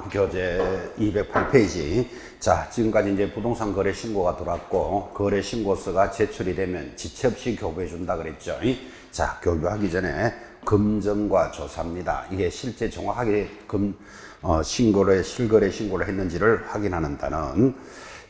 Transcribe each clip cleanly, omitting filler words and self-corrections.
교재 208페이지. 자, 지금까지 이제 부동산 거래 신고가 들어왔고, 거래 신고서가 제출이 되면 지체 없이 교부해 준다 그랬죠. 자, 교부하기 전에 검증과 조사입니다. 이게 실제 정확하게 실거래 신고를 했는지를 확인하는 단원.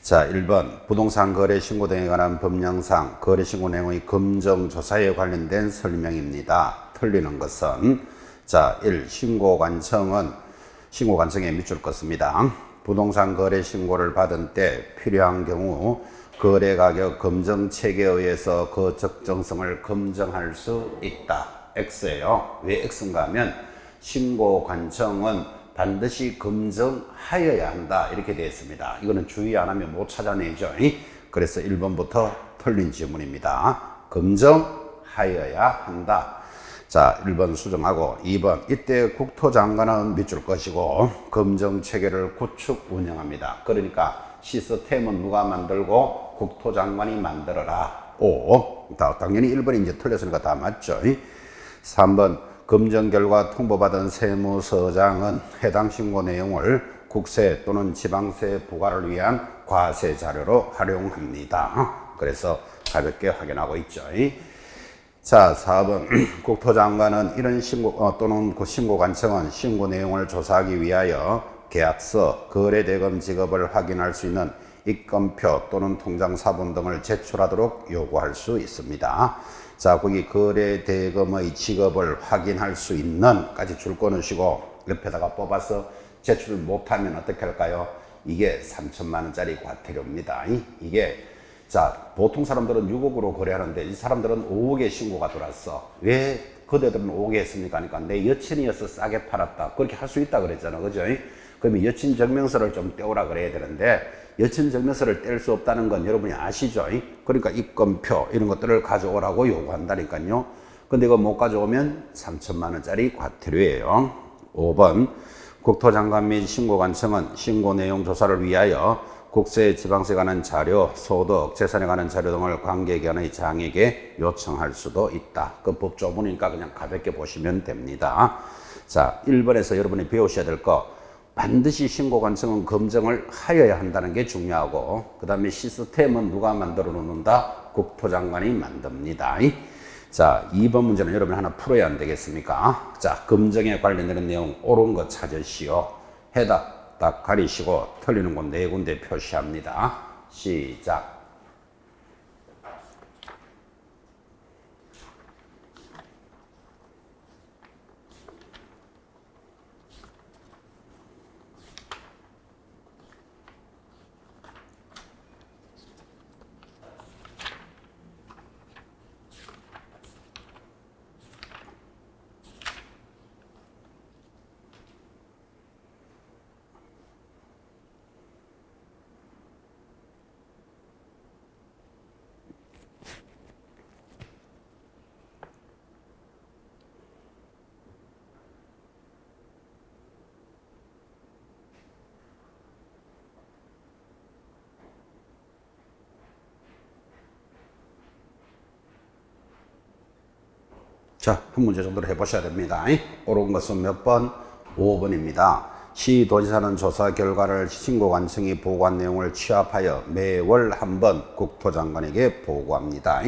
자, 1번 부동산 거래 신고 등에 관한 법령상 거래 신고 내용의 검증 조사에 관련된 설명입니다. 틀리는 것은 자, 1. 신고 관청의 밑줄 긋습니다. 부동산 거래 신고를 받은 때 필요한 경우 거래 가격 검증 체계에 의해서 그 적정성을 검증할 수 있다. X예요. 왜 X인가 하면 신고 관청은 반드시 검증하여야 한다. 이렇게 되어 있습니다. 이거는 주의 안 하면 못 찾아내죠. 그래서 1번부터 틀린 지문입니다. 검증하여야 한다. 자, 1번 수정하고 2번 이때 국토장관은 밑줄 것이고 검증 체계를 구축 운영합니다. 그러니까 시스템은 누가 만들고 국토장관이 만들어라. 5. 당연히 1번이 이제 틀렸으니까 다 맞죠. 3번 검증 결과 통보받은 세무서장은 해당 신고 내용을 국세 또는 지방세 부과를 위한 과세 자료로 활용합니다. 그래서 가볍게 확인하고 있죠. 자, 4번 국토장관은 이런 신고 또는 신고관청은 신고 내용을 조사하기 위하여 계약서, 거래대금 지급을 확인할 수 있는 입건표 또는 통장사본 등을 제출하도록 요구할 수 있습니다. 자, 거기 거래대금의 지급을 확인할 수 있는까지 줄 거놓으시고 옆에다가 뽑아서 제출 못하면 어떻게 할까요? 이게 3천만 원짜리 과태료입니다. 이게 자, 보통 사람들은 6억으로 거래하는데 이 사람들은 5억의 신고가 들어왔어. 왜 그대들은 5억에 했습니까? 하니까 내 여친이어서 싸게 팔았다. 그렇게 할 수 있다 그랬잖아. 그죠? 그러면 여친 증명서를 좀 떼오라 그래야 되는데 여친 증명서를 뗄 수 없다는 건 여러분이 아시죠? 그러니까 입건표 이런 것들을 가져오라고 요구한다니까요. 근데 이거 못 가져오면 3천만 원짜리 과태료예요. 5번 국토장관 및 신고관청은 신고 내용 조사를 위하여 국세, 지방세 관한 자료, 소득, 재산에 관한 자료 등을 관계기관의 장에게 요청할 수도 있다. 그 법조문이니까 그냥 가볍게 보시면 됩니다. 자, 1번에서 여러분이 배우셔야 될 거 반드시 신고관청은 검증을 하여야 한다는 게 중요하고 그 다음에 시스템은 누가 만들어 놓는다? 국토장관이 만듭니다. 자, 2번 문제는 여러분 하나 풀어야 안 되겠습니까? 자, 검증에 관련되는 내용 옳은 거 찾으시오. 해답 딱 가리시고 틀리는 곳 4군데 표시합니다. 시작. 자, 한 문제 정도로 해보셔야 됩니다. 옳은 것은 몇 번? 5번입니다. 시도지사는 조사 결과를 신고관청이 보고한 내용을 취합하여 매월 한 번 국토장관에게 보고합니다.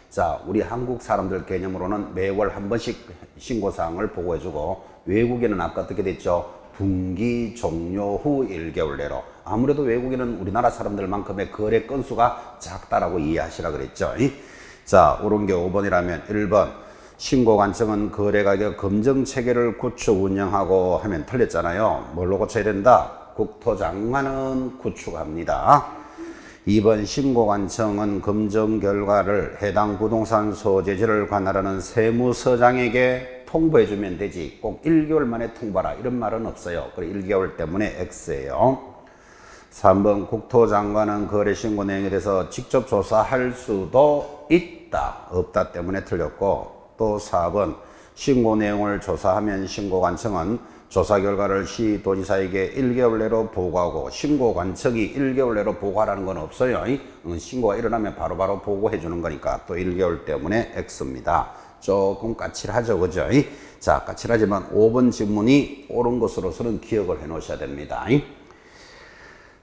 자, 우리 한국 사람들 개념으로는 매월 한 번씩 신고사항을 보고해주고 외국에는 아까 어떻게 됐죠? 분기 종료 후 1개월 내로. 아무래도 외국에는 우리나라 사람들만큼의 거래 건수가 작다라고 이해하시라 그랬죠. 자, 옳은 게 5번이라면 1번 신고관청은 거래가격 검증 체계를 구축 운영하고 하면 틀렸잖아요. 뭘로 고쳐야 된다? 국토장관은 구축합니다. 2번 신고관청은 검증 결과를 해당 부동산 소재지를 관할하는 세무서장에게 통보해주면 되지. 꼭 1개월 만에 통보하라. 이런 말은 없어요. 그래 1개월 때문에 X예요. 3번 국토장관은 거래 신고 내용에 대해서 직접 조사할 수도 있다. 없다 때문에 틀렸고 또 4번 신고 내용을 조사하면 신고관청은 조사 결과를 시도지사에게 1개월 내로 보고하고 신고관청이 1개월 내로 보고하라는 건 없어요. 신고가 일어나면 바로바로 보고해 주는 거니까 또 1개월 때문에 X입니다. 조금 까칠하죠. 그죠? 자, 까칠하지만 5번 지문이 옳은 것으로서는 기억을 해 놓으셔야 됩니다.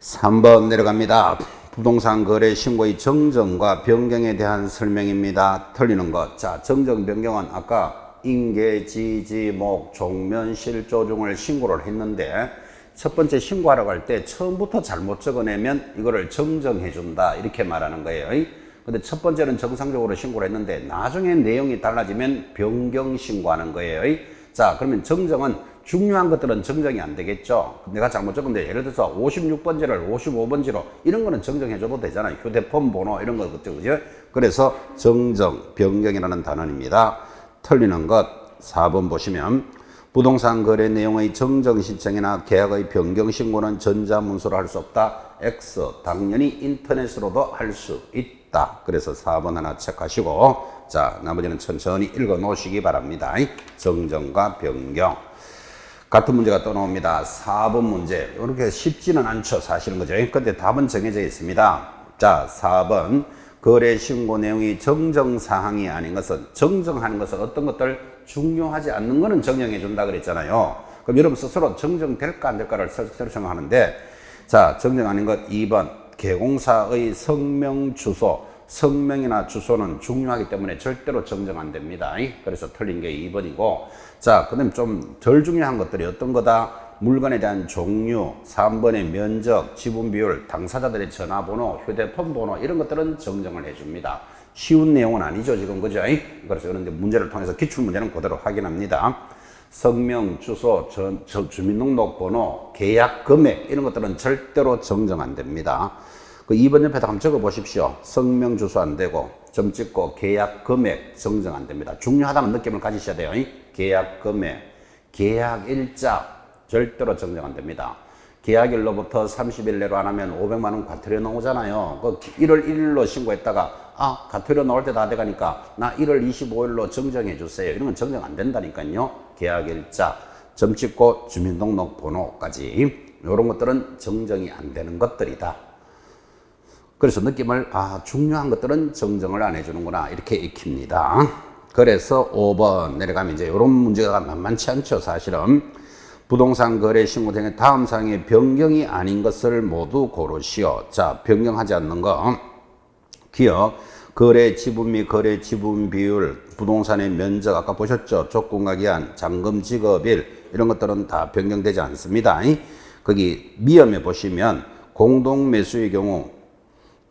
3번 내려갑니다. 부동산 거래 신고의 정정과 변경에 대한 설명입니다. 틀리는 것. 자, 정정 변경은 아까 인계, 지지, 목, 종면, 실조 중을 신고를 했는데 첫 번째 신고하러 갈 때 처음부터 잘못 적어내면 이거를 정정해 준다 이렇게 말하는 거예요. 근데 첫 번째는 정상적으로 신고를 했는데 나중에 내용이 달라지면 변경 신고하는 거예요. 자, 그러면 정정은 중요한 것들은 정정이 안 되겠죠. 내가 잘못 적었는데 예를 들어서 56번지를 55번지로 이런 거는 정정해 줘도 되잖아요. 휴대폰 번호 이런 거 그죠? 그래서 정정, 변경이라는 단어입니다. 틀리는 것 4번 보시면 부동산 거래 내용의 정정 신청이나 계약의 변경 신고는 전자문서로 할 수 없다. X 당연히 인터넷으로도 할 수 있다. 그래서 4번 하나 체크하시고 자, 나머지는 천천히 읽어 놓으시기 바랍니다. 정정과 변경. 같은 문제가 또 나옵니다. 4번 문제. 이렇게 쉽지는 않죠. 사실은 그죠? 근데 답은 정해져 있습니다. 자, 4번. 거래 신고 내용이 정정사항이 아닌 것은, 정정하는 것은 어떤 것들 중요하지 않는 것은 정정해 준다 그랬잖아요. 그럼 여러분 스스로 정정될까 안 될까를 설정하는데, 자, 정정 아닌 것 2번. 개공사의 성명, 주소. 성명이나 주소는 중요하기 때문에 절대로 정정 안 됩니다. 그래서 틀린 게 2번이고, 자, 그 다음에 좀 덜 중요한 것들이 어떤 거다? 물건에 대한 종류, 3번의 면적, 지분 비율, 당사자들의 전화번호, 휴대폰 번호 이런 것들은 정정을 해줍니다. 쉬운 내용은 아니죠 지금 그죠? 그래서 그런데 문제를 통해서 기출문제는 그대로 확인합니다. 성명, 주소, 주민등록번호, 계약 금액 이런 것들은 절대로 정정 안 됩니다. 그 2번 옆에다 한번 적어 보십시오. 성명, 주소 안 되고 점 찍고 계약 금액 정정 안 됩니다. 중요하다는 느낌을 가지셔야 돼요. 계약 금액, 계약 일자 절대로 정정 안 됩니다. 계약일로부터 30일 내로 안 하면 500만 원 과태료 나오잖아요. 그 1월 1일로 신고했다가 과태료 나올 때 다 돼가니까 나 1월 25일로 정정해 주세요. 이런 건 정정 안 된다니까요. 계약일자, 점 찍고 주민등록번호까지 이런 것들은 정정이 안 되는 것들이다. 그래서 느낌을 중요한 것들은 정정을 안 해주는구나 이렇게 익힙니다. 그래서 5번 내려가면 이제 이런 문제가 만만치 않죠 사실은. 부동산 거래 신고 등의 다음 사항의 변경이 아닌 것을 모두 고르시오. 자, 변경하지 않는 거. 기억, 거래 지분 및 거래 지분 비율, 부동산의 면적 아까 보셨죠? 조건과 기한, 잔금 지급일 이런 것들은 다 변경되지 않습니다. 거기 미음에 보시면 공동 매수의 경우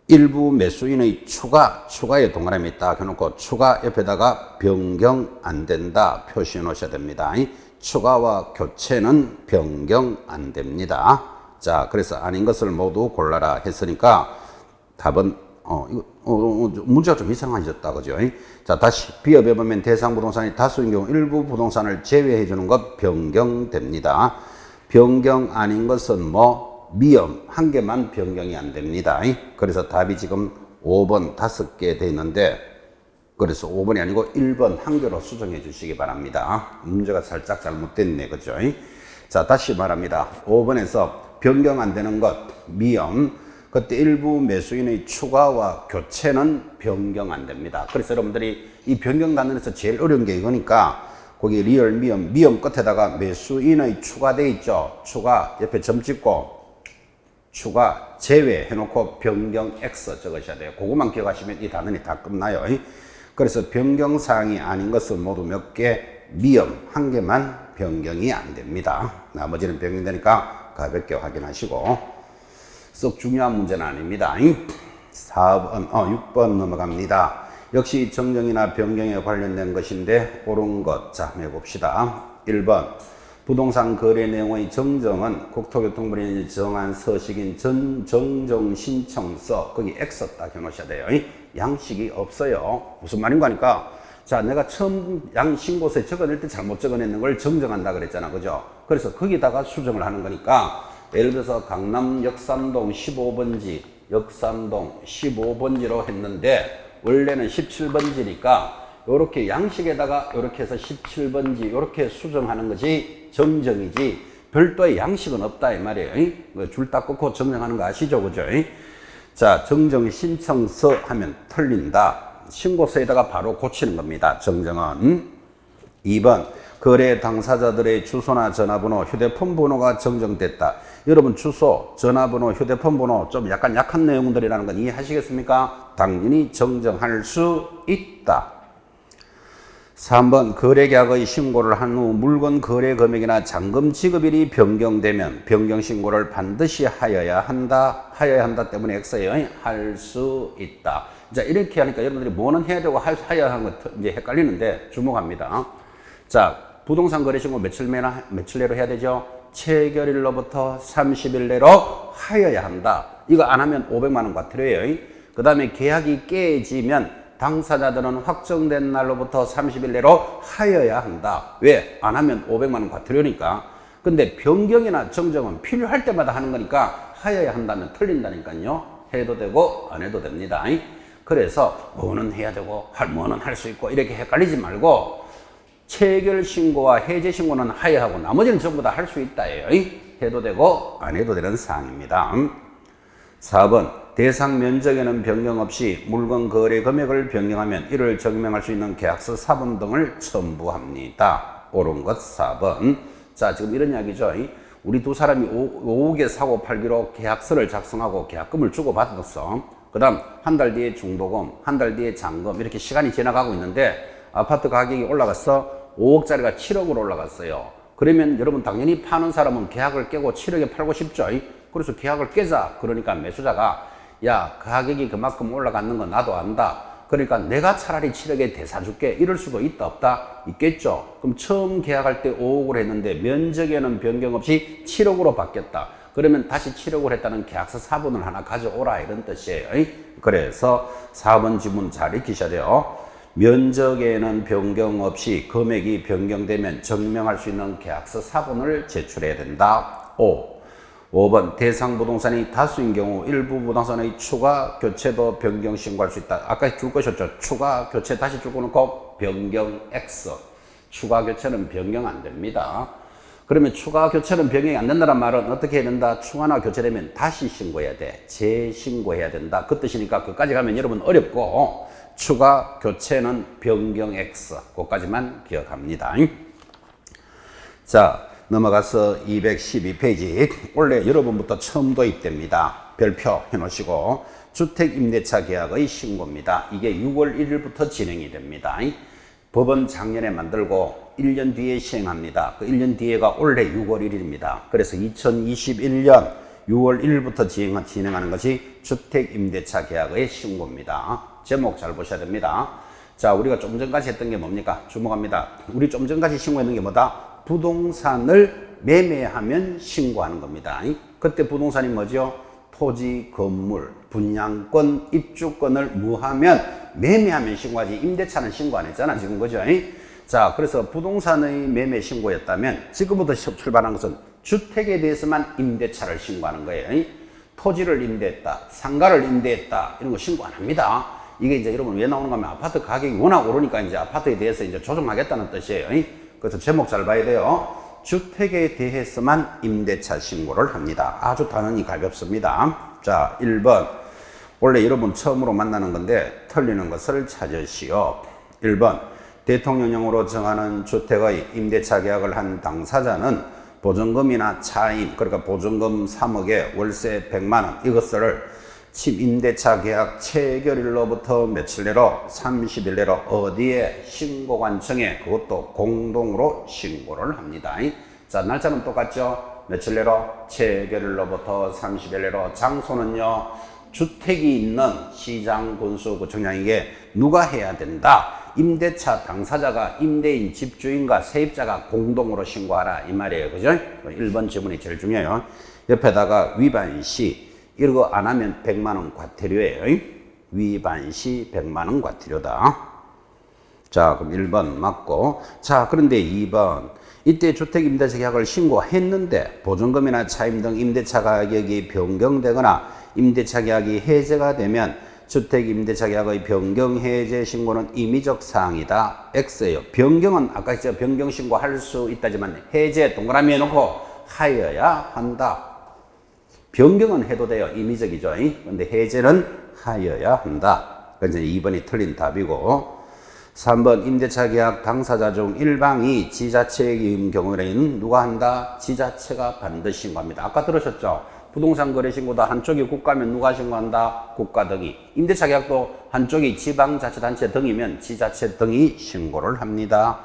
일부 매수인의 추가에 동그라미 딱 해놓고 추가 옆에다가 변경 안 된다 표시해 놓으셔야 됩니다. 추가와 교체는 변경 안 됩니다. 자, 그래서 아닌 것을 모두 골라라 했으니까 답은 문제가 좀 이상해졌다 그죠? 자, 다시 비업에 보면 대상 부동산이 다수인 경우 일부 부동산을 제외해 주는 것 변경됩니다. 변경 아닌 것은 미음 한 개만 변경이 안 됩니다. 그래서 답이 지금 5번 5개 돼 있는데 그래서 5번이 아니고 1번 한 개로 수정해 주시기 바랍니다. 문제가 살짝 잘못됐네. 그죠? 자, 다시 말합니다. 5번에서 변경 안 되는 것, 미음. 그때 일부 매수인의 추가와 교체는 변경 안 됩니다. 그래서 여러분들이 이 변경 단원에서 제일 어려운 게 이거니까 거기 리얼 미음 끝에다가 매수인의 추가돼 있죠. 추가 옆에 점 찍고 추가 제외 해놓고 변경 X 적으셔야 돼요. 그것만 기억하시면 이 단원이 다 끝나요. 그래서 변경사항이 아닌 것은 모두 몇 개? 미음 한 개만 변경이 안 됩니다. 나머지는 변경되니까 가볍게 확인하시고 썩 중요한 문제는 아닙니다. 6번 넘어갑니다. 역시 정정이나 변경에 관련된 것인데 옳은 것. 자, 해봅시다. 1번 부동산 거래 내용의 정정은 국토교통부에 정한 서식인 정정 신청서 거기 X 딱 해놓으셔야 돼요. 양식이 없어요. 무슨 말인가 하니까 자, 내가 처음 신고서에 적어낼 때 잘못 적어냈는 걸 정정한다 그랬잖아. 그죠? 그래서 거기다가 수정을 하는 거니까 예를 들어서 강남 역삼동 15번지 역삼동 15번지로 했는데 원래는 17번지니까 요렇게 양식에다가 요렇게 해서 17번지 요렇게 수정하는 것이 정정이지 별도의 양식은 없다 이 말이에요. 줄 딱 끊고 정정하는 거 아시죠? 그죠? 자, 정정 신청서 하면 틀린다. 신고서에다가 바로 고치는 겁니다. 정정은. 2번 거래 당사자들의 주소나 전화번호, 휴대폰 번호가 정정됐다. 여러분 주소, 전화번호, 휴대폰 번호 좀 약간 약한 내용들이라는 건 이해하시겠습니까? 당연히 정정할 수 있다. 3번 거래계약의 신고를 한 후 물건 거래 금액이나 잔금 지급일이 변경되면 변경 신고를 반드시 하여야 한다. 하여야 한다 때문에 X예요. 할 수 있다. 자, 이렇게 하니까 여러분들이 뭐는 해야 되고 하여야 하는 거 이제 헷갈리는데 주목합니다. 자, 부동산 거래 신고 며칠 내로 해야 되죠? 체결일로부터 30일 내로 하여야 한다. 이거 안 하면 500만 원 과태료예요. 그 다음에 계약이 깨지면 당사자들은 확정된 날로부터 30일 내로 하여야 한다. 왜? 안 하면 500만 원 과태료니까. 근데 변경이나 정정은 필요할 때마다 하는 거니까 하여야 한다면 틀린다니까요. 해도 되고 안 해도 됩니다. 그래서 뭐는 해야 되고 뭐는 할 수 있고 이렇게 헷갈리지 말고 체결 신고와 해제 신고는 하여하고 나머지는 전부 다 할 수 있다예요. 해도 되고 안 해도 되는 사항입니다. 4번 대상 면적에는 변경 없이 물건 거래 금액을 변경하면 이를 증명할 수 있는 계약서 사본 등을 첨부합니다. 옳은 것 4번. 자, 지금 이런 이야기죠. 우리 두 사람이 5억에 사고 팔기로 계약서를 작성하고 계약금을 주고받았어. 그 다음 한 달 뒤에 중도금, 한 달 뒤에 잔금 이렇게 시간이 지나가고 있는데 아파트 가격이 올라갔어. 5억짜리가 7억으로 올라갔어요. 그러면 여러분 당연히 파는 사람은 계약을 깨고 7억에 팔고 싶죠. 그래서 계약을 깨자. 그러니까 매수자가 야, 가격이 그만큼 올라가는 건 나도 안다. 그러니까 내가 차라리 7억에 대사줄게. 이럴 수도 있다 없다? 있겠죠. 그럼 처음 계약할 때 5억으로 했는데 면적에는 변경 없이 7억으로 바뀌었다. 그러면 다시 7억으로 했다는 계약서 사본을 하나 가져오라 이런 뜻이에요. 그래서 4번 지문 잘 익히셔야 돼요. 면적에는 변경 없이 금액이 변경되면 증명할 수 있는 계약서 사본을 제출해야 된다. 5번 대상 부동산이 다수인 경우 일부 부동산의 추가 교체도 변경 신고할 수 있다. 아까 줄 것이었죠. 추가 교체 다시 줄 거는 꼭 변경 X. 추가 교체는 변경 안 됩니다. 그러면 추가 교체는 변경이 안 된다는 말은 어떻게 해야 된다? 추가나 교체되면 다시 신고해야 돼. 재신고해야 된다. 그 뜻이니까 그까지 가면 여러분 어렵고 추가 교체는 변경 X. 그것까지만 기억합니다. 자, 넘어가서 212페이지. 원래 여러분부터 처음 도입됩니다. 별표 해놓으시고 주택임대차 계약의 신고입니다. 이게 6월 1일부터 진행이 됩니다. 법은 작년에 만들고 1년 뒤에 시행합니다. 그 1년 뒤에가 올해 6월 1일입니다. 그래서 2021년 6월 1일부터 진행하는 것이 주택임대차 계약의 신고입니다. 제목 잘 보셔야 됩니다. 자, 우리가 좀 전까지 했던 게 뭡니까? 주목합니다. 우리 좀 전까지 신고했는 게 뭐다? 부동산을 매매하면 신고하는 겁니다. 그때 부동산이 뭐죠? 토지, 건물, 분양권, 입주권을 무하면 매매하면 신고하지 임대차는 신고 안 했잖아 지금 그죠? 자, 그래서 부동산의 매매 신고였다면 지금부터 출발한 것은 주택에 대해서만 임대차를 신고하는 거예요. 토지를 임대했다, 상가를 임대했다 이런 거 신고 안 합니다. 이게 이제 여러분 왜 나오는가 하면 아파트 가격이 워낙 오르니까 이제 아파트에 대해서 이제 조정하겠다는 뜻이에요. 그래서 제목 잘 봐야 돼요. 주택에 대해서만 임대차 신고를 합니다. 아주 단언이 가볍습니다. 자, 1번. 원래 여러분 처음으로 만나는 건데 틀리는 것을 찾으시오. 1번. 대통령령으로 정하는 주택의 임대차 계약을 한 당사자는 보증금이나 차임, 그러니까 보증금 3억에 월세 100만 원 이것을 임대차 계약 체결일로부터 며칠 내로 30일 내로 어디에 신고관청에 그것도 공동으로 신고를 합니다. 자, 날짜는 똑같죠? 며칠 내로 체결일로부터 30일 내로 장소는요 주택이 있는 시장 군수 구청장에게 누가 해야 된다? 임대차 당사자가 임대인 집주인과 세입자가 공동으로 신고하라 이 말이에요. 그죠? 1번 지문이 제일 중요해요. 옆에다가 위반 시 이거 안 하면 100만 원 과태료예요. 위반 시 100만 원 과태료다. 자, 그럼 1번 맞고. 자, 그런데 2번. 이때 주택임대차 계약을 신고했는데 보증금이나 차임 등 임대차 가격이 변경되거나 임대차 계약이 해제가 되면 주택임대차 계약의 변경 해제 신고는 임의적 사항이다. X예요. 변경은 아까 했죠. 변경 신고할 수 있다지만 해제 동그라미 해놓고 하여야 한다. 변경은 해도 돼요. 임의적이죠. 근데 해제는 하여야 한다. 그래서 2번이 틀린 답이고 3번 임대차 계약 당사자 중 일방이 지자체의 경우에는 누가 한다? 지자체가 반드시 신고합니다. 아까 들으셨죠? 부동산 거래 신고도 한쪽이 국가면 누가 신고한다? 국가 등이. 임대차 계약도 한쪽이 지방자치단체 등이면 지자체 등이 신고를 합니다.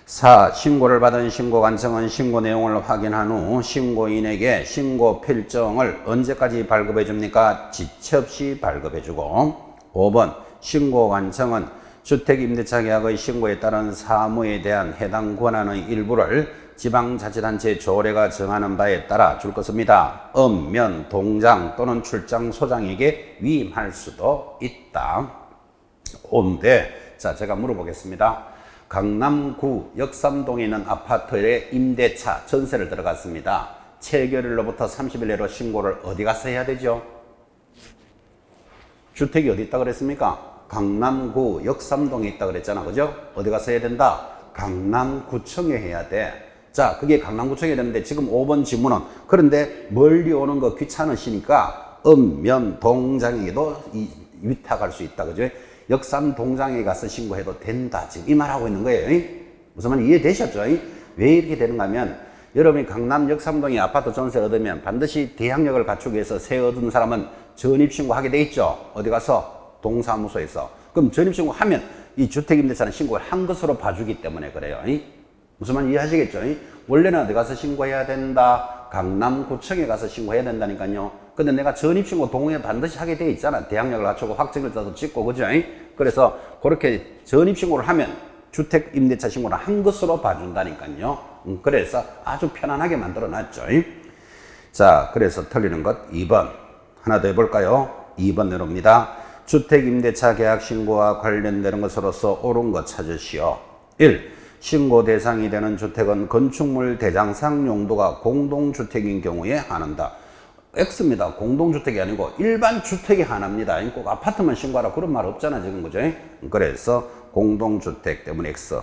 4. 신고를 받은 신고관청은 신고 내용을 확인한 후 신고인에게 신고 필정을 언제까지 발급해 줍니까? 지체 없이 발급해 주고 5번 신고관청은 주택임대차 계약의 신고에 따른 사무에 대한 해당 권한의 일부를 지방자치단체 조례가 정하는 바에 따라 줄 것입니다. 면, 동장 또는 출장 소장에게 위임할 수도 있다. 5인데 자 제가 물어보겠습니다. 강남구 역삼동에 있는 아파트의 임대차 전세를 들어갔습니다. 체결일로부터 30일 내로 신고를 어디 가서 해야 되죠? 주택이 어디 있다 그랬습니까? 강남구 역삼동에 있다 그랬잖아. 그죠? 어디 가서 해야 된다? 강남구청에 해야 돼. 자, 그게 강남구청에 되는데 지금 5번 지문은 그런데 멀리 오는 거 귀찮으시니까 면, 동장에게도 위탁할 수 있다. 그죠? 역삼동장에 가서 신고해도 된다. 지금 이 말하고 있는 거예요. 무슨 말 이해되셨죠? 왜 이렇게 되는가 하면 여러분이 강남 역삼동에 아파트 전세를 얻으면 반드시 대항력을 갖추기 위해서 세 얻은 사람은 전입신고하게 돼 있죠. 어디 가서? 동사무소에서. 그럼 전입신고하면 이 주택임대차는 신고를 한 것으로 봐주기 때문에 그래요. 무슨 말 이해하시겠죠? 원래는 어디 가서 신고해야 된다? 강남구청에 가서 신고해야 된다니까요. 근데 내가 전입신고 동의에 반드시 하게 돼 있잖아. 대항력을 갖추고 확정일자도 찍고, 그죠? 그래서 그렇게 전입신고를 하면 주택임대차 신고를 한 것으로 봐준다니까요. 그래서 아주 편안하게 만들어 놨죠. 자, 그래서 틀리는 것 2번. 하나 더 해볼까요? 2번 내로입니다. 주택임대차 계약 신고와 관련되는 것으로서 옳은 것 찾으시오. 1. 신고 대상이 되는 주택은 건축물 대장상 용도가 공동주택인 경우에 한한다. X입니다. 공동주택이 아니고 일반 주택에 한합니다. 꼭 아파트만 신고하라 그런 말 없잖아 지금. 그죠? 그래서 공동주택 때문에 X.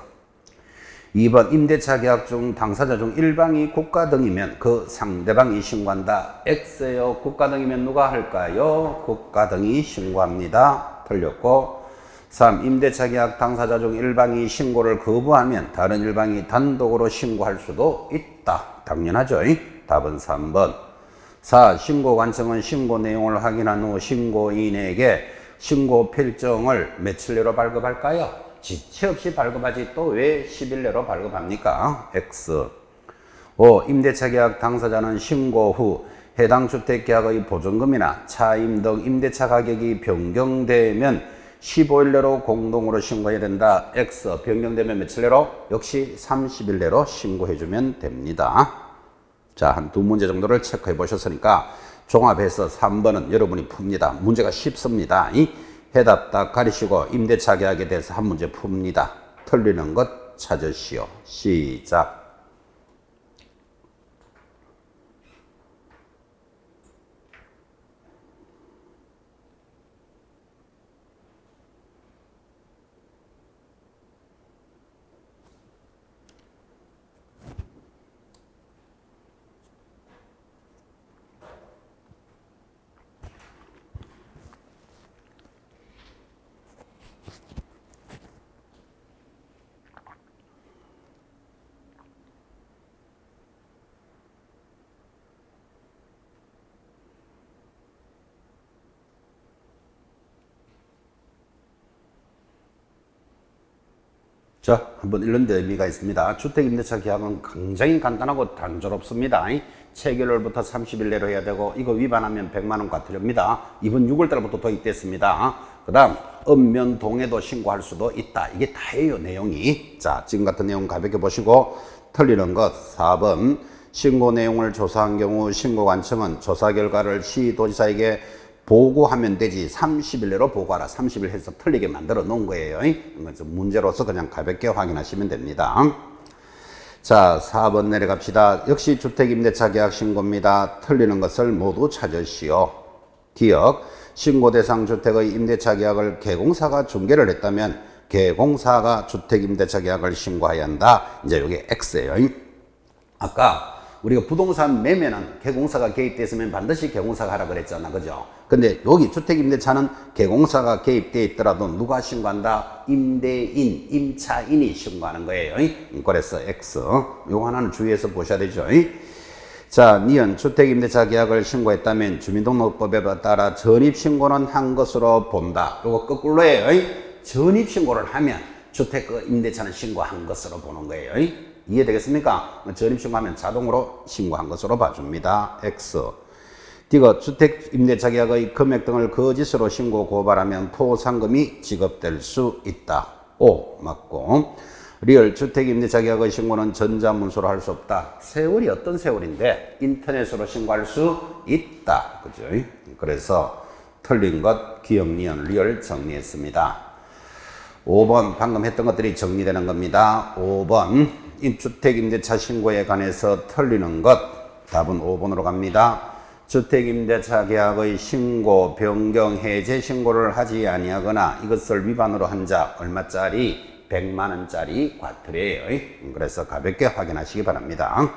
2번 임대차 계약 중 당사자 중 일방이 국가 등이면 그 상대방이 신고한다. X예요. 국가 등이면 누가 할까요? 국가 등이 신고합니다. 틀렸고 3. 임대차 계약 당사자 중 일방이 신고를 거부하면 다른 일방이 단독으로 신고할 수도 있다. 당연하죠. 답은 3번. 4. 신고관청은 신고 내용을 확인한 후 신고인에게 신고 필정을 며칠 내로 발급할까요? 지체 없이 발급하지 또 왜 10일 내로 발급합니까? X. 5. 임대차 계약 당사자는 신고 후 해당 주택 계약의 보증금이나 차임 등 임대차 가격이 변경되면 15일 내로 공동으로 신고해야 된다. X. 변경되면 며칠 내로? 역시 30일 내로 신고해주면 됩니다. 자, 한 두 문제 정도를 체크해 보셨으니까 종합해서 3번은 여러분이 풉니다. 문제가 쉽습니다. 해답 딱 가리시고 임대차 계약에 대해서 한 문제 풉니다. 틀리는 것 찾으시오. 시작. 자, 한번 이런 데 의미가 있습니다. 주택임대차 계약은 굉장히 간단하고 단조롭습니다. 체결일부터 30일 내로 해야 되고 이거 위반하면 100만 원 과태료입니다. 이번 6월달부터 도입됐습니다. 그 다음 읍면 동에도 신고할 수도 있다. 이게 다예요 내용이. 자, 지금 같은 내용 가볍게 보시고 틀리는 것 4번. 신고 내용을 조사한 경우 신고관청은 조사 결과를 시도지사에게 보고하면 되지 30일 내로 보고하라. 30일 해서 틀리게 만들어 놓은 거예요. 문제로서 그냥 가볍게 확인하시면 됩니다. 자, 4번 내려갑시다. 역시 주택임대차 계약 신고입니다. 틀리는 것을 모두 찾으시오. 기억. 신고 대상 주택의 임대차 계약을 개공사가 중개를 했다면 개공사가 주택임대차 계약을 신고해야 한다. 이제 이게 X예요. 아까 우리가 부동산 매매는 개공사가 개입됐으면 반드시 개공사가 하라 그랬잖아. 그죠? 근데 여기 주택임대차는 개공사가 개입되어 있더라도 누가 신고한다? 임대인, 임차인이 신고하는 거예요. 그래서 X. 요거 하나는 주의해서 보셔야 되죠. 자, 니은 주택임대차 계약을 신고했다면 주민등록법에 따라 전입신고는 한 것으로 본다. 요거 거꾸로예요. 전입신고를 하면 주택임대차는 신고한 것으로 보는 거예요. 이해되겠습니까? 전입신고하면 자동으로 신고한 것으로 봐줍니다. X. D가 주택임대차 계약의 금액 등을 거짓으로 신고 고발하면 포상금이 지급될 수 있다. O. 맞고. 리얼 주택임대차 계약의 신고는 전자문서로 할 수 없다. 세월이 어떤 세월인데 인터넷으로 신고할 수 있다. 그죠? 그래서 틀린 것 기억, 니은, 리얼 정리했습니다. 5번 방금 했던 것들이 정리되는 겁니다. 5번 주택임대차 신고에 관해서 틀리는 것 답은 5번으로 갑니다. 주택임대차 계약의 신고, 변경, 해제 신고를 하지 아니하거나 이것을 위반으로 한 자 얼마짜리? 100만 원짜리 과태료예요. 그래서 가볍게 확인하시기 바랍니다.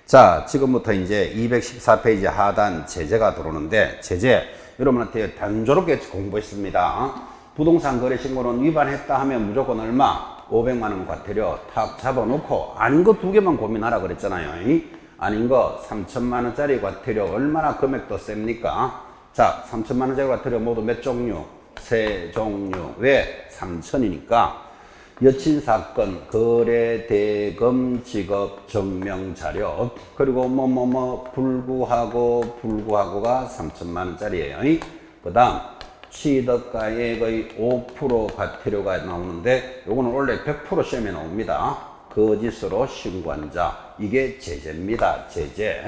자, 지금부터 이제 214페이지 하단 제재가 들어오는데 제재 여러분한테 단조롭게 공부했습니다. 부동산 거래 신고는 위반했다 하면 무조건 얼마? 500만 원 과태료 탁 잡아놓고 아닌 거 두 개만 고민하라 그랬잖아요. 아닌 거 3천만 원짜리 과태료 얼마나 금액도 셉니까? 자, 3천만 원짜리 과태료 모두 몇 종류? 세 종류. 왜? 3천이니까 여친 사건, 거래, 대금, 직업, 증명 자료, 그리고 불구하고가 3천만 원짜리예요. 그 다음 취득가액의 5% 과태료가 나오는데 요거는 원래 100% 시험에 나옵니다. 거짓으로 신고한 자, 이게 제재입니다. 제재.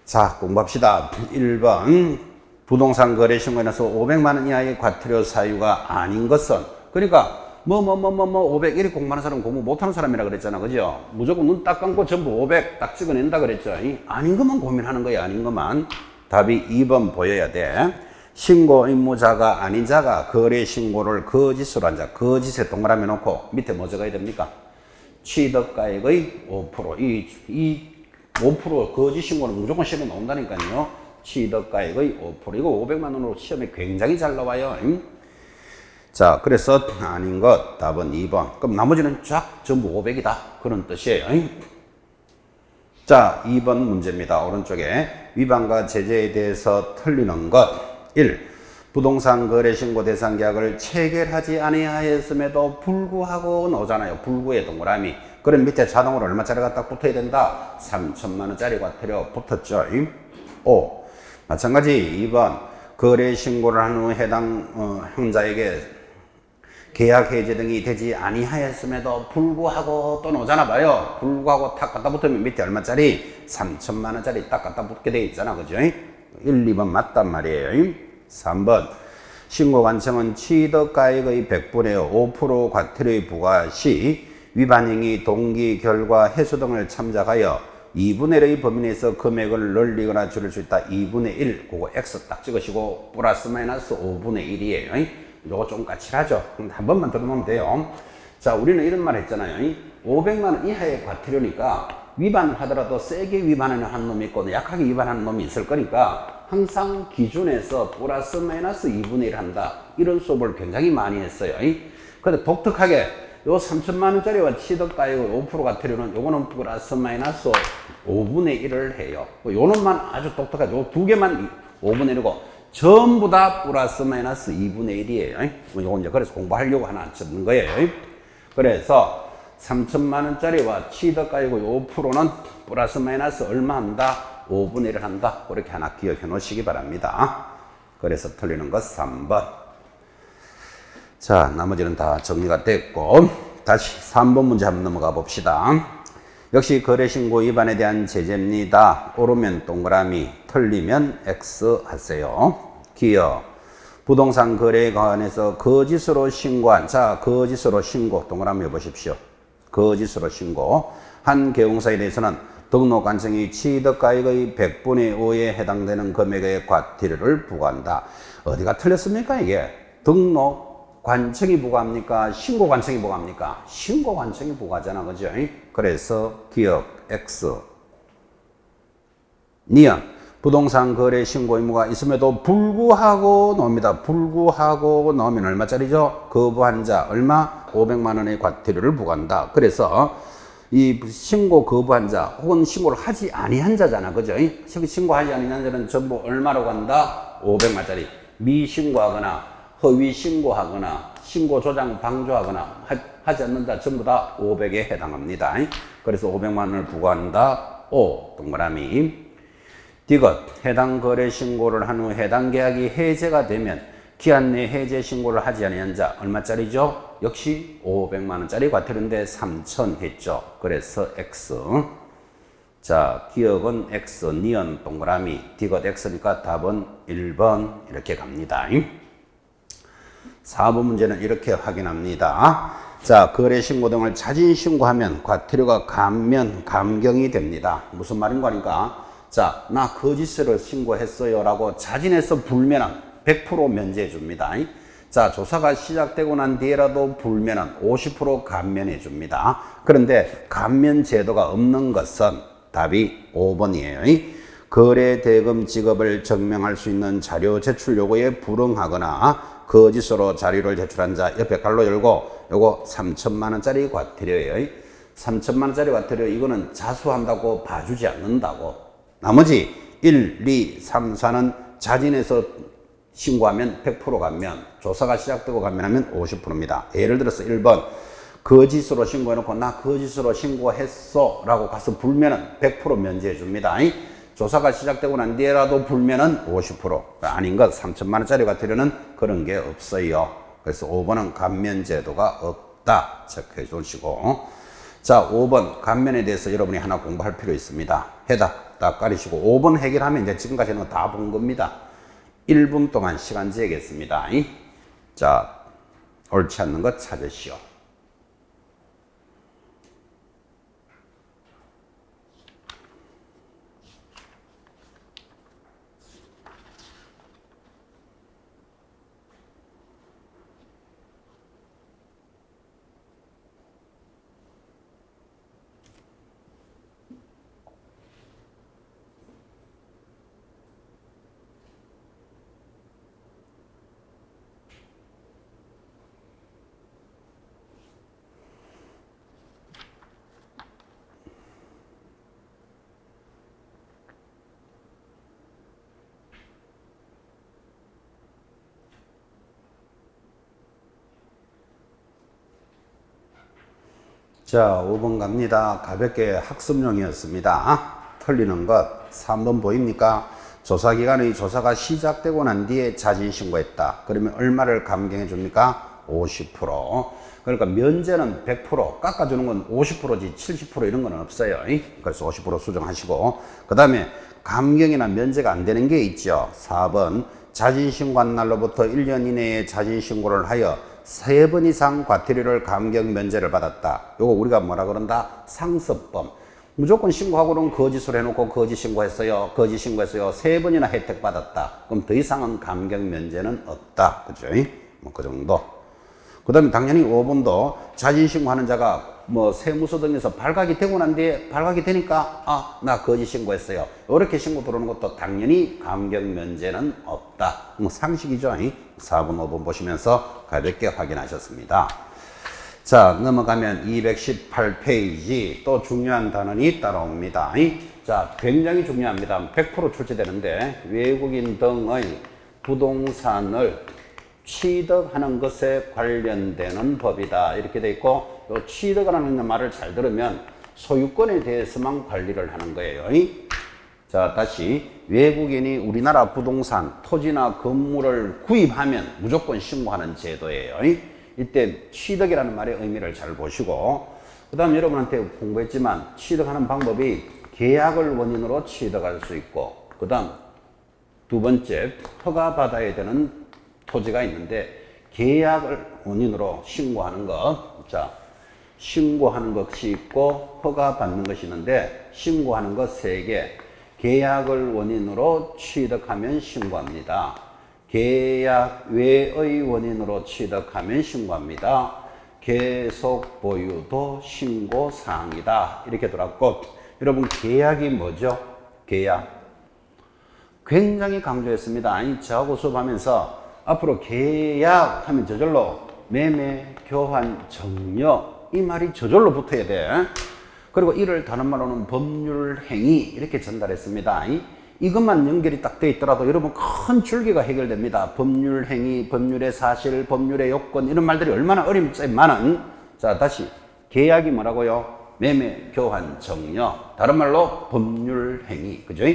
자, 공부합시다. 1번 부동산 거래 신고에 나서 500만 원 이하의 과태료 사유가 아닌 것은, 그러니까 500 이렇게 공부하는 사람 공부 못하는 사람이라 그랬잖아. 그죠? 무조건 눈 딱 감고 전부 500 딱 찍어낸다 그랬죠. 아닌 것만 고민하는 거야. 아닌 것만. 답이 2번 보여야 돼. 신고 의무자가 아닌 자가 거래 신고를 거짓으로 한 자, 거짓에 동그라미 놓고 밑에 뭐 적어야 됩니까? 취득가액의 5%. 이 5% 거짓 신고는 무조건 시험에 나온다니까요. 취득가액의 5%. 이거 500만 원으로 시험에 굉장히 잘 나와요. 자, 그래서 아닌 것 답은 2번. 그럼 나머지는 쫙 전부 500이다. 그런 뜻이에요. 자, 2번 문제입니다. 오른쪽에 위반과 제재에 대해서 틀리는 것. 1. 부동산 거래 신고 대상 계약을 체결하지 아니하였음에도 불구하고 나오잖아요. 불구의 동그라미. 그럼 밑에 자동으로 얼마짜리가 딱 붙어야 된다? 3천만 원짜리 과태료 붙었죠. 5. 마찬가지 2번 거래 신고를 한 후 해당 형자에게 계약 해제 등이 되지 아니하였음에도 불구하고 또 나오잖아 봐요. 불구하고 탁 갖다 붙으면 밑에 얼마짜리? 3천만 원짜리 딱 갖다 붙게 돼 있잖아. 그죠? 1, 2번 맞단 말이에요. 3번 신고관청은 취득가액의 100분의 5% 과태료의 부과 시 위반행위 동기, 결과, 해소 등을 참작하여 2분의 1의 범위 내에서 금액을 늘리거나 줄일 수 있다. 2분의 1, 그거 X 딱 찍으시고 플러스 마이너스 5분의 1이에요. 요거 좀 까칠하죠. 한 번만 들어보면 돼요. 자, 우리는 이런 말 했잖아요. 500만 원 이하의 과태료니까 위반을 하더라도 세게 위반하는 한 놈이 있고 약하게 위반하는 놈이 있을 거니까 항상 기준에서 플러스 마이너스 2분의 1 한다. 이런 수업을 굉장히 많이 했어요. 근데 독특하게 요 3천만 원짜리와 취득가액의 5% 과태료는 요거는 플러스 마이너스 5분의 1을 해요. 요 놈만 아주 독특하죠. 요 두 개만 5분의 1이고 전부 다 플러스 마이너스 2분의 1이에요. 요건 이제 그래서 공부하려고 하나 적는 거예요. 그래서 3천만 원짜리와 취득가액의 5%는 플러스 마이너스 얼마 한다? 5분의 1을 한다. 그렇게 하나 기억해 놓으시기 바랍니다. 그래서 틀리는 것 3번. 자, 나머지는 다 정리가 됐고 다시 3번 문제 한번 넘어가 봅시다. 역시 거래신고 위반에 대한 제재입니다. 옳으면 동그라미, 틀리면 X 하세요. 기억. 부동산 거래에 관해서 거짓으로 신고한, 자, 거짓으로 신고, 동그라미 해보십시오. 거짓으로 신고. 한 개공사에 대해서는 등록관청이 취득가액의 100분의 5에 해당되는 금액의 과태료를 부과한다. 어디가 틀렸습니까, 이게? 등록관청이 부과합니까? 신고관청이 부과합니까? 신고관청이 부과하잖아, 그죠? 그래서 기억 X. 니은 부동산 거래 신고 의무가 있음에도 불구하고 나옵니다. 불구하고 나오면 얼마짜리죠? 거부한 자 얼마? 500만 원의 과태료를 부과한다. 그래서 이 신고 거부한 자 혹은 신고를 하지 아니한 자잖아. 그죠? 신고하지 아니한 자는 전부 얼마로 간다? 500만짜리. 미신고하거나 허위 신고하거나 신고 조장 방조하거나 하지 않는다. 전부 다 500에 해당합니다. 그래서 500만 원을 부과한다. O 동그라미. 디귿 해당 거래 신고를 한 후 해당 계약이 해제가 되면 기한 내 해제 신고를 하지 아니한 자 얼마짜리죠? 역시 500만 원짜리 과태료인데 3,000 했죠. 그래서 X. 자, 기억은 X, 니은 동그라미, 디귿 X니까 답은 1번 이렇게 갑니다. 4번 문제는 이렇게 확인합니다. 자, 거래 신고 등을 자진 신고하면 과태료가 감경이 됩니다. 무슨 말인가 하니까 자, 나 거짓으로 신고했어요 라고 자진해서 불면은 100% 면제해 줍니다. 자, 조사가 시작되고 난 뒤에라도 불면은 50% 감면해 줍니다. 그런데 감면 제도가 없는 것은 답이 5번이에요. 거래 대금 지급을 증명할 수 있는 자료 제출 요구에 불응하거나 거짓으로 자료를 제출한 자 옆에 갈로 열고 요거 3천만 원짜리 과태료예요. 3천만 원짜리 과태료 이거는 자수한다고 봐주지 않는다고. 나머지 1, 2, 3, 4는 자진해서 신고하면 100% 감면, 조사가 시작되고 감면하면 50%입니다. 예를 들어서 1번 거짓으로 신고해놓고 나 거짓으로 신고했어 라고 가서 불면은 100% 면제해 줍니다. 조사가 시작되고 난 뒤에라도 불면은 50%. 아닌 것 3천만 원짜리 과태료는 그런 게 없어요. 그래서 5번은 감면 제도가 없다 체크해 주시고, 자 5번 감면에 대해서 여러분이 하나 공부할 필요 있습니다. 해답 딱 가리시고 5번 해결하면 이제 지금까지는 다 본 겁니다. 1분 동안 시간 재겠습니다. 자, 옳지 않는 것 찾으시오. 자, 5번 갑니다. 가볍게 학습용이었습니다. 틀리는 것 3번 보입니까? 조사기간의 조사가 시작되고 난 뒤에 자진 신고했다. 그러면 얼마를 감경해 줍니까? 50%. 그러니까 면제는 100%, 깎아주는 건 50%지 70% 이런 건 없어요. 그래서 50% 수정하시고, 그 다음에 감경이나 면제가 안 되는 게 있죠. 4번 자진 신고한 날로부터 1년 이내에 자진 신고를 하여 3번 이상 과태료를 감경 면제를 받았다. 요거 우리가 뭐라 그런다? 상습범. 무조건 신고하고는 거짓으로 해놓고 거짓 신고했어요. 거짓 신고했어요. 3번이나 혜택 받았다. 그럼 더 이상은 감경 면제는 없다. 그죠? 뭐 그 정도. 그 다음에 당연히 5번도 자진 신고하는 자가 뭐 세무서 등에서 발각이 되고 난 뒤에 발각이 되니까 아, 나 거짓 신고했어요. 이렇게 신고 들어오는 것도 당연히 감경 면제는 없다. 뭐 상식이죠. 4번, 5번 보시면서 가볍게 확인하셨습니다. 자, 넘어가면 218페이지 또 중요한 단원이 따라옵니다. 자, 굉장히 중요합니다. 100% 출제되는데 외국인 등의 부동산을 취득하는 것에 관련되는 법이다. 이렇게 돼 있고, 요 취득하는 말을 잘 들으면 소유권에 대해서만 관리를 하는 거예요. 자, 다시 외국인이 우리나라 부동산, 토지나 건물을 구입하면 무조건 신고하는 제도예요. 이때 취득이라는 말의 의미를 잘 보시고, 그 다음 여러분한테 공부했지만 취득하는 방법이 계약을 원인으로 취득할 수 있고, 그 다음 두 번째 허가받아야 되는 토지가 있는데 계약을 원인으로 신고하는 것. 자, 신고하는 것이 있고 허가받는 것이 있는데 신고하는 것 3개. 계약을 원인으로 취득하면 신고합니다. 계약 외의 원인으로 취득하면 신고합니다. 계속 보유도 신고사항이다. 이렇게 들었고, 여러분 계약이 뭐죠? 계약. 굉장히 강조했습니다. 아니, 저하고 수업하면서 앞으로 계약하면 저절로 매매, 교환, 정려 이 말이 저절로 붙어야 돼. 그리고 이를 다른 말로는 법률 행위 이렇게 전달했습니다. 이것만 연결이 딱 돼 있더라도 여러분 큰 줄기가 해결됩니다. 법률 행위, 법률의 사실, 법률의 요건 이런 말들이 얼마나 어림없지만은 자 다시 계약이 뭐라고요? 매매, 교환, 정려 다른 말로 법률 행위 그죠?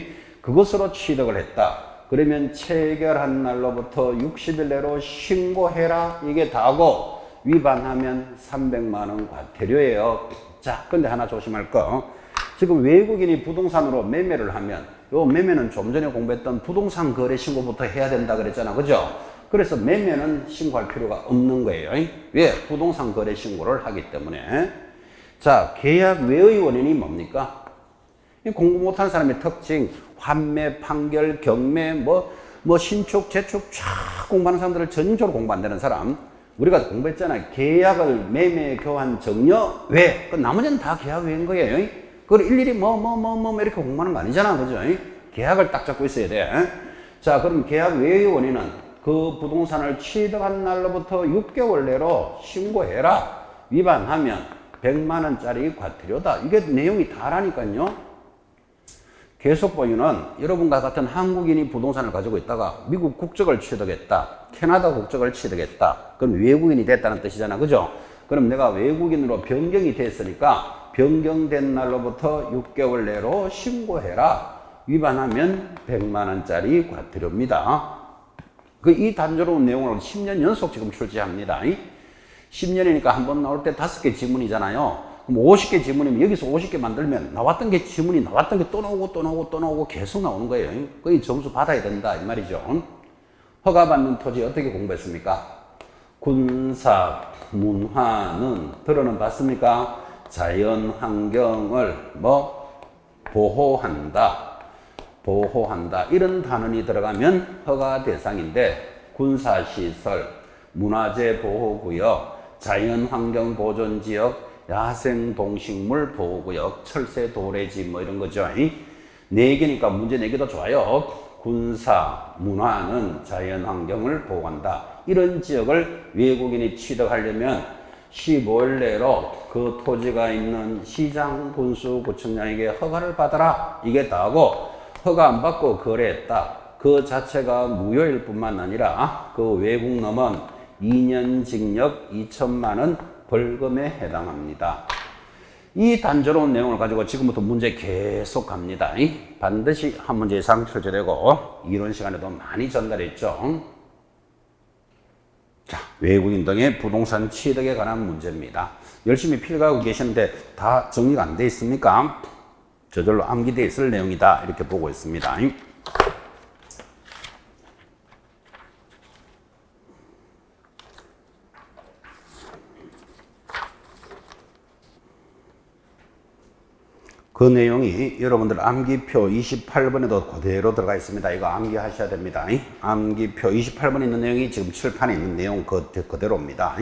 그것으로 취득을 했다. 그러면 체결한 날로부터 60일 내로 신고해라 이게 다고 위반하면 300만 원 과태료예요. 자, 근데 하나 조심할 거. 지금 외국인이 부동산으로 매매를 하면 요 매매는 좀 전에 공부했던 부동산 거래 신고부터 해야 된다 그랬잖아. 그죠? 그래서 매매는 신고할 필요가 없는 거예요. 왜? 부동산 거래 신고를 하기 때문에. 자, 계약 외의 원인이 뭡니까? 공부 못한 사람의 특징, 환매, 판결, 경매, 신축, 재축 쫙 공부하는 사람들을 전적으로 공부 안 되는 사람. 우리가 공부했잖아요. 계약을 매매, 교환, 정려, 외. 그 나머지는 다 계약 외인 거예요. 그걸 일일이 이렇게 공부하는 거 아니잖아. 그죠? 계약을 딱 잡고 있어야 돼. 자, 그럼 계약 외의 원인은 그 부동산을 취득한 날로부터 6개월 내로 신고해라. 위반하면 100만 원짜리 과태료다. 이게 내용이 다라니까요. 계속 보이는 여러분과 같은 한국인이 부동산을 가지고 있다가 미국 국적을 취득했다. 캐나다 국적을 취득했다. 그럼 외국인이 됐다는 뜻이잖아. 그죠? 그럼 내가 외국인으로 변경이 됐으니까 변경된 날로부터 6개월 내로 신고해라. 위반하면 100만 원짜리 과태료입니다. 이 단조로운 내용을 10년 연속 지금 출제합니다. 10년이니까 한 번 나올 때 5개 지문이잖아요. 그럼 50개 지문이면 여기서 50개 만들면 나왔던 게 지문이 나왔던 게 또 나오고 또 나오고 또 나오고 계속 나오는 거예요. 거의 점수 받아야 된다 이 말이죠. 허가받는 토지 어떻게 공부했습니까? 군사, 문화는 들어는 봤습니까? 자연 환경을 보호한다. 이런 단원이 들어가면 허가 대상인데 군사시설, 문화재 보호구역, 자연환경 보존지역, 야생동식물 보호구역, 철새, 도래지 이런 거죠. 4개니까 문제 4개도 좋아요. 군사, 문화는 자연환경을 보호한다. 이런 지역을 외국인이 취득하려면 15일 내로 그 토지가 있는 시장, 군수, 구청장에게 허가를 받아라. 이게 다고 허가 안 받고 거래했다. 그 자체가 무효일 뿐만 아니라 그 외국 놈은 2년 징역 2천만 원 벌금에 해당합니다. 이 단조로운 내용을 가지고 지금부터 문제 계속 갑니다. 반드시 한 문제 이상 출제되고 이론 시간에도 많이 전달했죠. 자, 외국인 등의 부동산 취득에 관한 문제입니다. 열심히 필기하고 계시는데 다 정리가 안 돼 있습니까? 저절로 암기되어 있을 내용이다 이렇게 보고 있습니다. 그 내용이 여러분들 암기표 28번에도 그대로 들어가 있습니다. 이거 암기하셔야 됩니다. 암기표 28번에 있는 내용이 지금 칠판에 있는 내용 그대로입니다.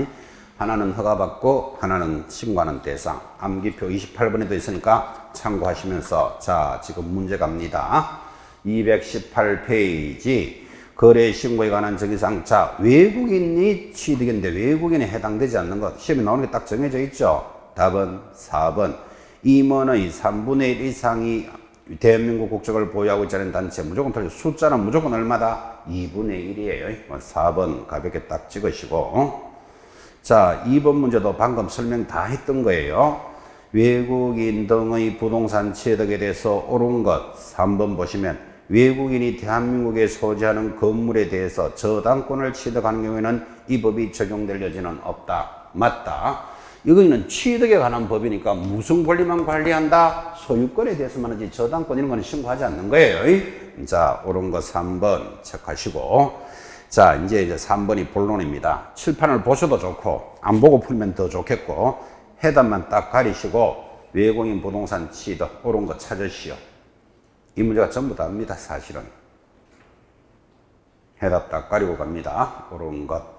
하나는 허가받고 하나는 신고하는 대상. 암기표 28번에도 있으니까 참고하시면서 자 지금 문제 갑니다. 218페이지 거래 신고에 관한 정의사항. 자 외국인이 취득인데 외국인에 해당되지 않는 것 시험에 나오는 게 딱 정해져 있죠. 답은 4번. 임원의 3분의 1 이상이 대한민국 국적을 보유하고 있지 않은 단체 무조건 틀려. 숫자는 무조건 얼마다? 2분의 1이에요. 4번 가볍게 딱 찍으시고 자 2번 문제도 방금 설명 다 했던 거예요. 외국인 등의 부동산 취득에 대해서 옳은 것 3번 보시면 외국인이 대한민국에 소지하는 건물에 대해서 저당권을 취득하는 경우에는 이 법이 적용될 여지는 없다. 맞다. 이거는 취득에 관한 법이니까 무슨 권리만 관리한다? 소유권에 대해서만 하지 저당권 이런 거는 신고하지 않는 거예요. 자, 옳은 거 3번 체크하시고 자, 이제 3번이 본론입니다. 칠판을 보셔도 좋고 안 보고 풀면 더 좋겠고 해답만 딱 가리시고 외국인 부동산 취득 옳은 거 찾으시오. 이 문제가 전부 다입니다. 사실은. 해답 딱 가리고 갑니다. 옳은 것.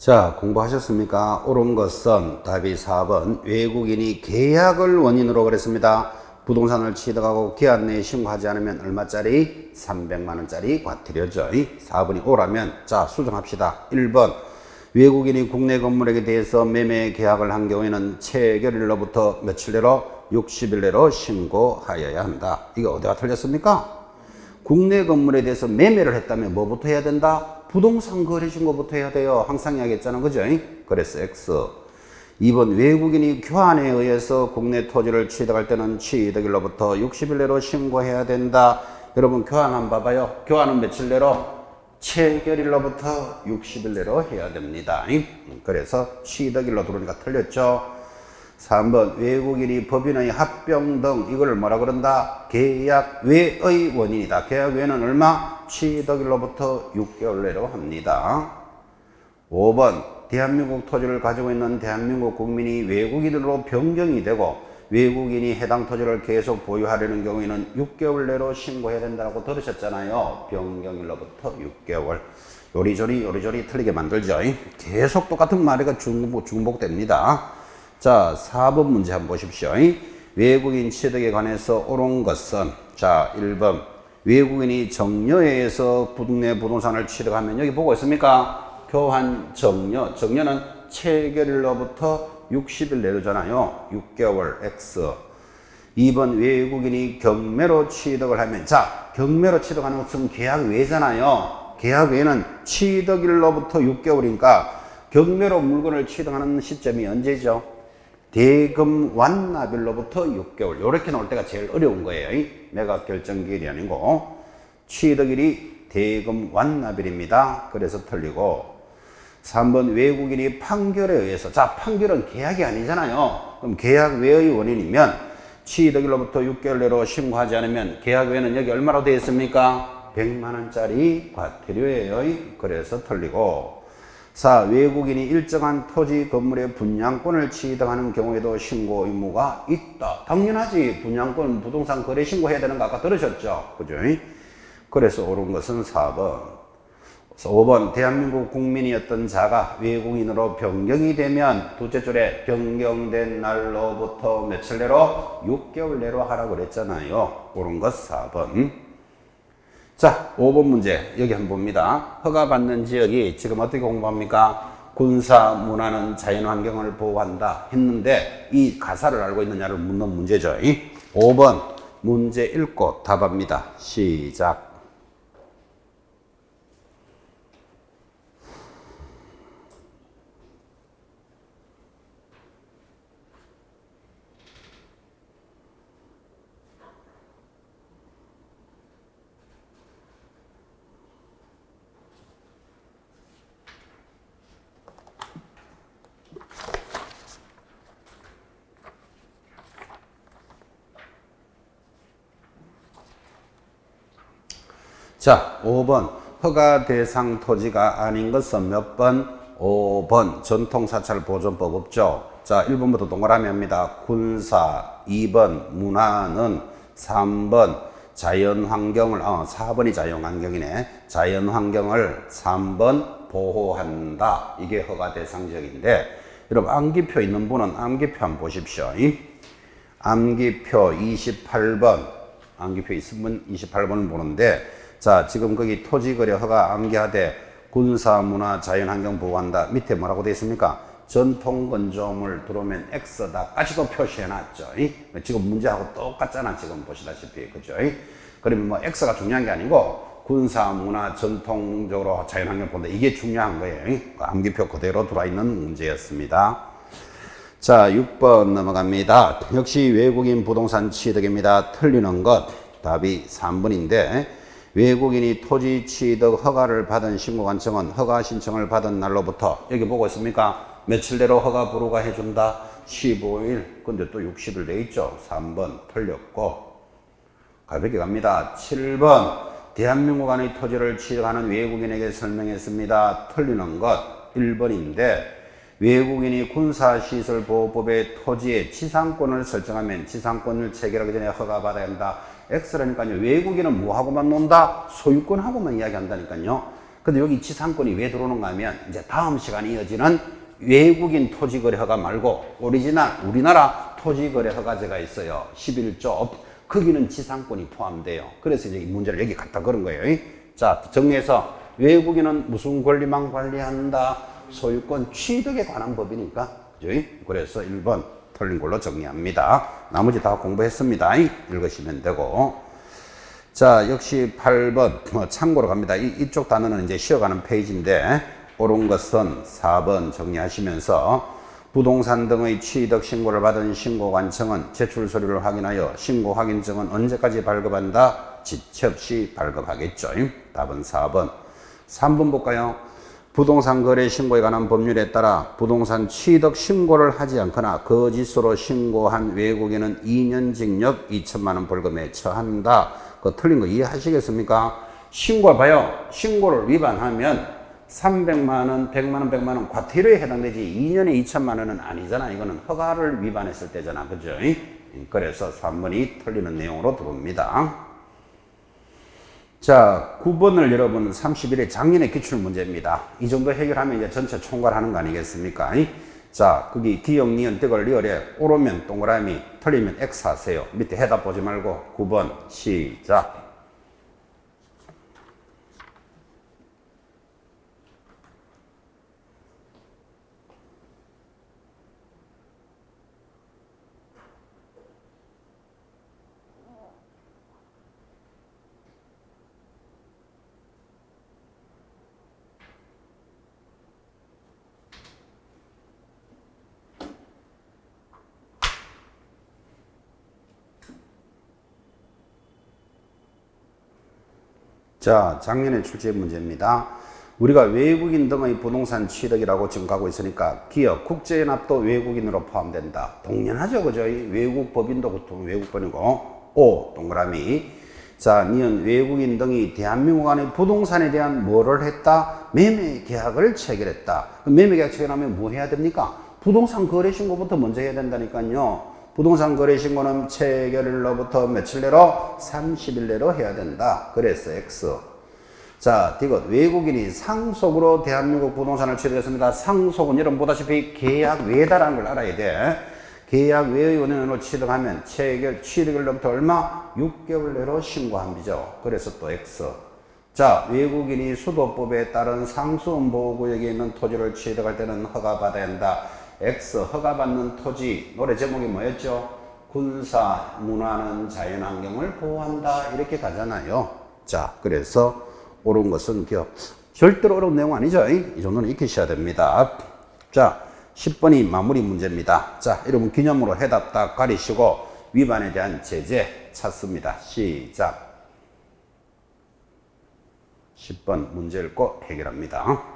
자, 공부하셨습니까? 옳은 것은 답이 4번 외국인이 계약을 원인으로 그랬습니다. 부동산을 취득하고 계약 내에 신고하지 않으면 얼마짜리? 300만 원짜리 과태료죠. 4번이 오라면 자 수정합시다. 1번 외국인이 국내 건물에 대해서 매매 계약을 한 경우에는 체결일로부터 며칠 내로? 60일 내로 신고하여야 한다. 이거 어디가 틀렸습니까? 국내 건물에 대해서 매매를 했다면 뭐부터 해야 된다? 부동산 거래 신고부터 해야 돼요. 항상 이야기했잖아. 그죠? 그래서 X. 2번 외국인이 교환에 의해서 국내 토지를 취득할 때는 취득일로부터 60일 내로 신고해야 된다. 여러분 교환 한번 봐봐요. 교환은 며칠 내로? 체결일로부터 60일 내로 해야 됩니다. 그래서 취득일로 들어오니까 틀렸죠. 3번 외국인이 법인의 합병 등 이걸 뭐라 그런다? 계약 외의 원인이다. 계약 외는 얼마? 취득일로부터 6개월 내로 합니다. 5번 대한민국 토지를 가지고 있는 대한민국 국민이 외국인으로 변경이 되고 외국인이 해당 토지를 계속 보유하려는 경우에는 6개월 내로 신고해야 된다고 들으셨잖아요. 변경일로부터 6개월. 요리조리 틀리게 만들죠. 계속 똑같은 말이 중복됩니다. 자, 4번 문제 한번 보십시오. 외국인 취득에 관해서 옳은 것은 자, 1번 외국인이 정려에 의해서 국내 부동산을 취득하면 여기 보고 있습니까? 교환 정려. 정려는 체결일로부터 60일 내로잖아요. 6개월 X. 2번 외국인이 경매로 취득을 하면 자, 경매로 취득하는 것은 계약 외잖아요. 계약 외에는 취득일로부터 6개월이니까 경매로 물건을 취득하는 시점이 언제죠? 대금 완납일로부터 6개월. 요렇게 나올 때가 제일 어려운 거예요. 매각 결정기일이 아니고 취득일이 대금 완납일입니다. 그래서 틀리고 3번 외국인이 판결에 의해서 자 판결은 계약이 아니잖아요. 그럼 계약 외의 원인이면 취득일로부터 6개월 내로 신고하지 않으면 계약 외에는 여기 얼마로 되어 있습니까? 100만 원짜리 과태료예요. 그래서 틀리고 4. 외국인이 일정한 토지 건물의 분양권을 취득하는 경우에도 신고 의무가 있다. 당연하지. 분양권 부동산 거래 신고해야 되는 거 아까 들으셨죠? 그죠? 그래서 옳은 것은 4번. 5번 대한민국 국민이었던 자가 외국인으로 변경이 되면 둘째 줄에 변경된 날로부터 며칠 내로? 6개월 내로 하라고 그랬잖아요. 옳은 것 4번. 자, 5번 문제 여기 한번 봅니다. 허가받는 지역이 지금 어떻게 공부합니까? 군사 문화는 자연환경을 보호한다 했는데 이 가사를 알고 있느냐를 묻는 문제죠. 5번 문제 읽고 답합니다. 시작. 자, 5번 허가 대상 토지가 아닌 것은 몇 번? 5번 전통사찰보존법 없죠. 자, 1번부터 동그라미 합니다. 군사. 2번 문화는. 3번 자연환경을 4번이 자연환경이네. 자연환경을 3번 보호한다. 이게 허가 대상 지역인데 여러분 암기표 있는 분은 암기표 한번 보십시오. 암기표 28번 암기표 있으면 28번을 보는데 자, 지금 거기 토지거래 허가 암기하되 군사문화 자연환경 보호한다. 밑에 뭐라고 되어 있습니까? 전통건조물 들어오면 X다까지도 표시해놨죠. 지금 문제하고 똑같잖아. 지금 보시다시피. 그죠? 그러면 뭐 X가 중요한 게 아니고 군사문화 전통적으로 자연환경 본다. 이게 중요한 거예요. 암기표 그대로 들어와 있는 문제였습니다. 자, 6번 넘어갑니다. 역시 외국인 부동산 취득입니다. 틀리는 것. 답이 3번인데 외국인이 토지 취득 허가를 받은 신고관청은 허가 신청을 받은 날로부터 여기 보고 있습니까? 며칠 내로 허가 불허가 해준다? 15일. 근데 또 60일 돼 있죠? 3번 틀렸고 가볍게 갑니다. 7번 대한민국 안의 토지를 취득하는 외국인에게 설명했습니다. 틀리는 것 1번인데 외국인이 군사시설보호법의 토지의 지상권을 설정하면 지상권을 체결하기 전에 허가받아야 한다. X라니까요. 외국인은 뭐하고만 논다? 소유권하고만 이야기한다니까요. 근데 여기 지상권이 왜 들어오는가 하면 이제 다음 시간에 이어지는 외국인 토지거래 허가 말고 오리지널 우리나라 토지거래 허가제가 있어요. 11조. 거기는 지상권이 포함돼요. 그래서 이제 이 문제를 여기 갖다 걸은 거예요. 자, 정리해서 외국인은 무슨 권리만 관리한다? 소유권 취득에 관한 법이니까. 그죠? 그래서 1번 틀린 걸로 정리합니다. 나머지 다 공부했습니다. 읽으시면 되고. 자, 역시 8번 참고로 갑니다. 이쪽 단어는 이제 쉬어가는 페이지인데 옳은 것은 4번 정리하시면서 부동산 등의 취득 신고를 받은 신고관청은 제출 서류를 확인하여 신고 확인증은 언제까지 발급한다? 지체 없이 발급하겠죠. 답은 4번. 3번 볼까요? 부동산 거래 신고에 관한 법률에 따라 부동산 취득 신고를 하지 않거나 거짓으로 신고한 외국인은 2년 징역 2천만 원 벌금에 처한다. 그거 틀린 거 이해하시겠습니까? 신고 봐요. 신고를 위반하면 300만 원, 100만 원, 100만 원 과태료에 해당되지 2년에 2천만 원은 아니잖아. 이거는 허가를 위반했을 때잖아. 그죠? 그래서 3번이 틀리는 내용으로 들어옵니다. 자, 9번을 여러분 31회 작년의 기출문제입니다. 이 정도 해결하면 이제 전체 총괄하는 거 아니겠습니까? 자, 거기 기역, 니은, 득을 리얼에 오르면 동그라미, 틀리면 X 하세요. 밑에 해답 보지 말고 9번 시작. 자, 작년에 출제 문제입니다. 우리가 외국인 등의 부동산 취득이라고 지금 가고 있으니까 기업, 국제연합도 외국인으로 포함된다. 동연하죠, 그죠? 외국 법인도 보통 외국 법인이고. 오, 동그라미. 자, 니은 외국인 등이 대한민국 안의 부동산에 대한 뭐를 했다? 매매 계약을 체결했다. 매매 계약 체결하면 뭐 해야 됩니까? 부동산 거래 신고부터 먼저 해야 된다니까요. 부동산 거래 신고는 체결일로부터 며칠 내로? 30일 내로 해야 된다. 그래서 X. 자, 디귿. 외국인이 상속으로 대한민국 부동산을 취득했습니다. 상속은 여러분 보다시피 계약 외다라는 걸 알아야 돼. 계약 외의 은행으로 취득하면 취득일로부터 얼마? 6개월 내로 신고합니다. 그래서 또 X. 자, 외국인이 수도법에 따른 상수음보호구역에 있는 토지를 취득할 때는 허가받아야 한다. X. 허가받는 토지. 노래 제목이 뭐였죠? 군사, 문화는 자연환경을 보호한다. 이렇게 가잖아요. 자, 그래서 옳은 것은 기억. 절대로 어려운 내용 아니죠? 이 정도는 익히셔야 됩니다. 자, 10번이 마무리 문제입니다. 자, 여러분 기념으로 해답 딱 가리시고 위반에 대한 제재 찾습니다. 시작. 10번 문제 읽고 해결합니다.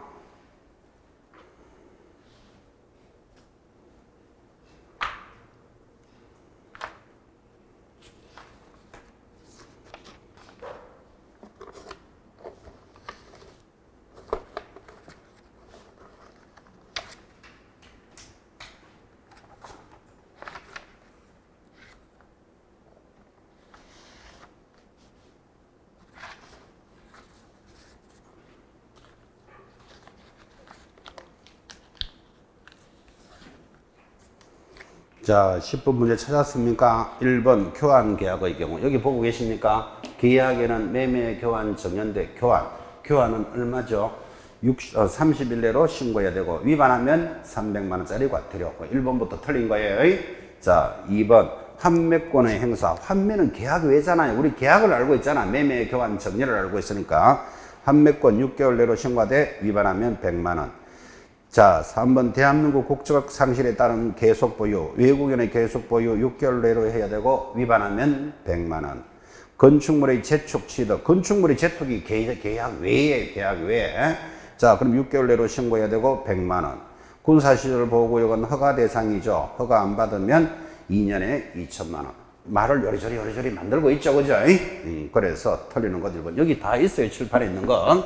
자, 10번 문제 찾았습니까? 1번 교환 계약의 경우. 여기 보고 계십니까? 계약에는 매매 교환 정연대 교환은 얼마죠? 30일 내로 신고해야 되고 위반하면 300만 원짜리 과태료. 1번부터 틀린 거예요. 자, 2번 환매권의 행사. 환매는 계약 외잖아요. 우리 계약을 알고 있잖아. 매매 교환 정연을 알고 있으니까 환매권 6개월 내로 신고돼 위반하면 100만 원. 자, 3번 대한민국 국적 상실에 따른 계속 보유, 외국인의 계속 보유 6개월 내로 해야 되고 위반하면 100만 원. 건축물의 재축 취득, 건축물의 재축이 계약 외에. 자, 그럼 6개월 내로 신고해야 되고 100만 원. 군사시설 보호구역은 허가 대상이죠. 허가 안 받으면 2년에 2천만 원. 말을 요리조리 만들고 있죠, 그죠? 그래서 틀리는 것 1번. 여기 다 있어요, 칠판에 있는 건.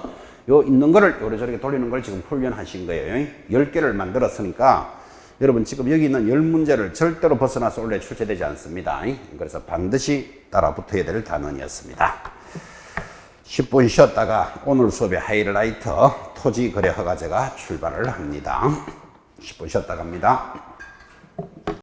요 있는 거를 요래저래 돌리는 걸 지금 훈련하신 거예요. 10개를 만들었으니까 여러분 지금 여기 있는 10문제를 절대로 벗어나서 원래 출제되지 않습니다. 그래서 반드시 따라 붙어야 될 단원이었습니다. 10분 쉬었다가 오늘 수업의 하이라이트 토지거래 허가제가 출발을 합니다. 10분 쉬었다 갑니다.